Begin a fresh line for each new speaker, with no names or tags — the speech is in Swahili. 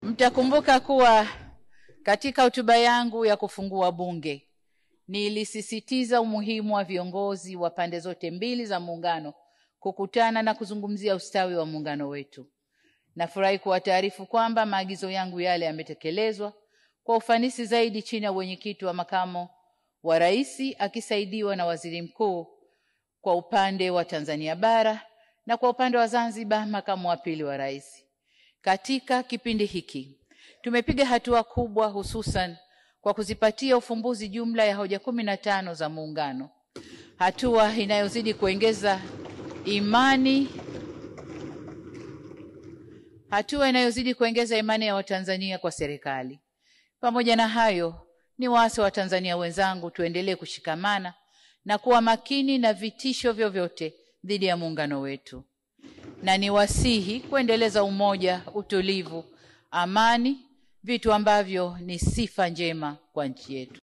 Mtakumbuka kuwa katika hotuba yangu ya kufungua bunge nilisisitiza umuhimu wa viongozi wa pande zote mbili za muungano kukutana na kuzungumzia ustawi wa muungano wetu. Nafurahi kuwataarifu kwamba maagizo yangu yale yametekelezwa kwa ufanisi zaidi chini ya wenyekiti wa makamo wa rais akisaidiwa na waziri mkuu kwa upande wa Tanzania bara na kwa upande wa Zanzibar makamu wa pili wa rais. Katika kipindi hiki tumepiga hatua kubwa, hususan kwa kuzipatia ufumbuzi jumla ya hoja 15 za muungano, hatua inayozidi kuongeza imani ya Watanzania kwa serikali. Pamoja na hayo, ni waasa wa Tanzania wenzangu tuendelee kushikamana na kuwa makini na vitisho vyovyote dhidi ya muungano wetu, na niwasihi kuendeleza umoja, utulivu, amani, vitu ambavyo ni sifa njema kwa nchi yetu.